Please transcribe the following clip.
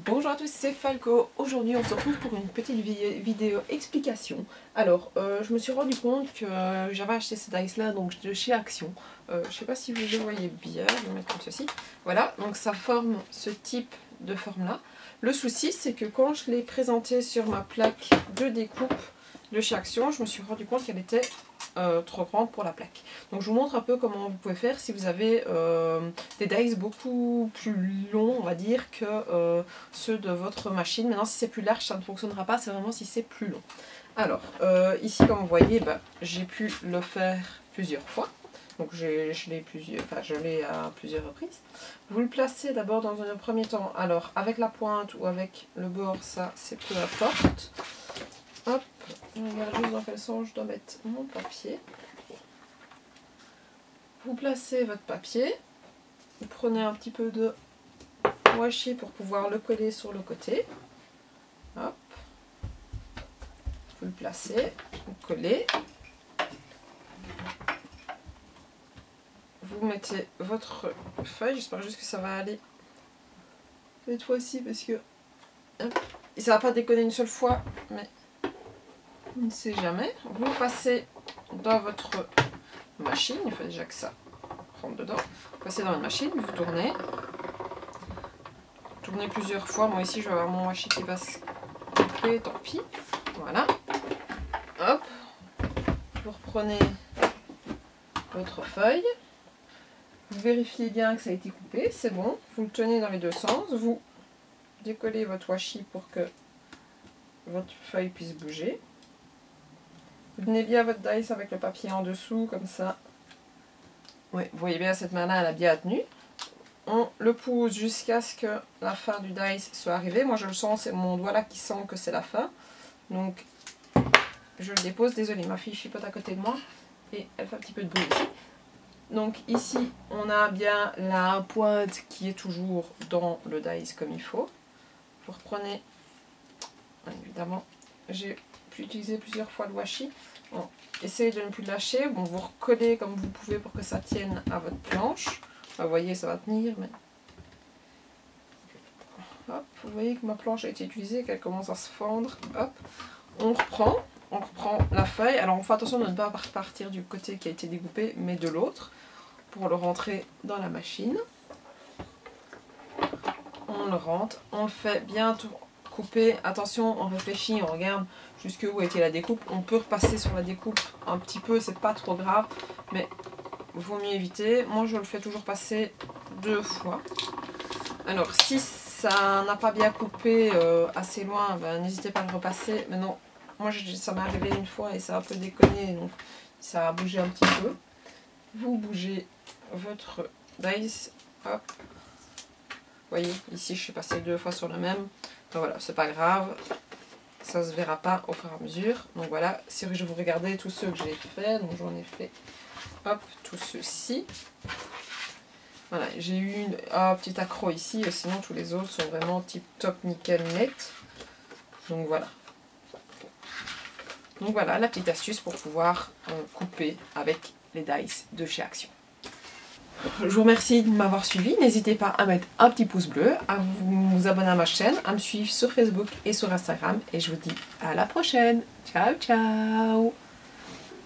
Bonjour à tous, c'est Falco. Aujourd'hui on se retrouve pour une petite vidéo explication. Alors je me suis rendu compte que j'avais acheté ces dice là donc de chez Action. Je sais pas si vous le voyez bien, je vais le mettre comme ceci. Voilà, donc ça forme ce type de forme là. Le souci c'est que quand je l'ai présenté sur ma plaque de découpe de chez Action, je me suis rendu compte qu'elle était trop grande pour la plaque. Donc je vous montre un peu comment vous pouvez faire si vous avez des dice beaucoup plus longs, on va dire, que ceux de votre machine. Maintenant si c'est plus large ça ne fonctionnera pas, c'est vraiment si c'est plus long. Alors ici comme vous voyez, j'ai pu le faire plusieurs fois. Donc je l'ai à plusieurs reprises. Vous le placez d'abord dans un premier temps, alors avec la pointe ou avec le bord, ça c'est peu importe. Hop, je regarde juste dans quel sens je dois mettre mon papier. Vous placez votre papier, vous prenez un petit peu de washi pour pouvoir le coller sur le côté. Hop, vous le placez, vous collez. Vous mettez votre feuille, j'espère juste que ça va aller cette fois-ci parce que hop, et ça va pas déconner une seule fois, mais on ne sait jamais. Vous passez dans votre machine, il faut déjà que ça rentre dedans. Vous passez dans la machine, vous tournez. Tournez plusieurs fois. Moi ici je vais avoir mon washi qui va se couper, tant pis. Voilà. Hop. Vous reprenez votre feuille. Vous vérifiez bien que ça a été coupé, c'est bon. Vous le tenez dans les deux sens. Vous décollez votre washi pour que votre feuille puisse bouger. Vous tenez bien votre dice avec le papier en dessous, comme ça. Oui, vous voyez bien, cette main-là, elle a bien tenu. On le pousse jusqu'à ce que la fin du dice soit arrivée. Moi, je le sens, c'est mon doigt là qui sent que c'est la fin. Donc, je le dépose. Désolée, ma fille chipote à côté de moi et elle fait un petit peu de bruit ici. Donc, ici, on a bien la pointe qui est toujours dans le dice comme il faut. Vous reprenez, évidemment, j'ai pu utiliser plusieurs fois le washi. Bon, essayez de ne plus le lâcher. Bon, vous recollez comme vous pouvez pour que ça tienne à votre planche. Vous voyez, ça va tenir, mais hop, vous voyez que ma planche a été utilisée, qu'elle commence à se fendre. Hop, on reprend la feuille. Alors on fait attention de ne pas partir du côté qui a été découpé, mais de l'autre, pour le rentrer dans la machine. On le rentre, on le fait bien couper. Attention, on réfléchit, on regarde jusqu'où était la découpe. On peut repasser sur la découpe un petit peu, c'est pas trop grave, mais vaut mieux éviter. Moi je le fais toujours passer 2 fois. Alors si ça n'a pas bien coupé assez loin, n'hésitez pas à le repasser. Mais non, moi ça m'est arrivé une fois et ça a un peu déconné, donc ça a bougé un petit peu. Vous bougez votre dice, hop. Vous voyez, ici je suis passée 2 fois sur le même. Donc voilà, c'est pas grave. Ça se verra pas au fur et à mesure. Donc voilà, si je vous regardez tous ceux que j'ai fait, donc j'en ai fait, hop, tous ceux-ci. Voilà, j'ai eu un petit accroc ici, sinon tous les autres sont vraiment tip top nickel net. Donc voilà. Donc voilà la petite astuce pour pouvoir couper avec les dice de chez Action. Je vous remercie de m'avoir suivi. N'hésitez pas à mettre un petit pouce bleu, à vous abonner à ma chaîne, à me suivre sur Facebook et sur Instagram. Et je vous dis à la prochaine. Ciao, ciao!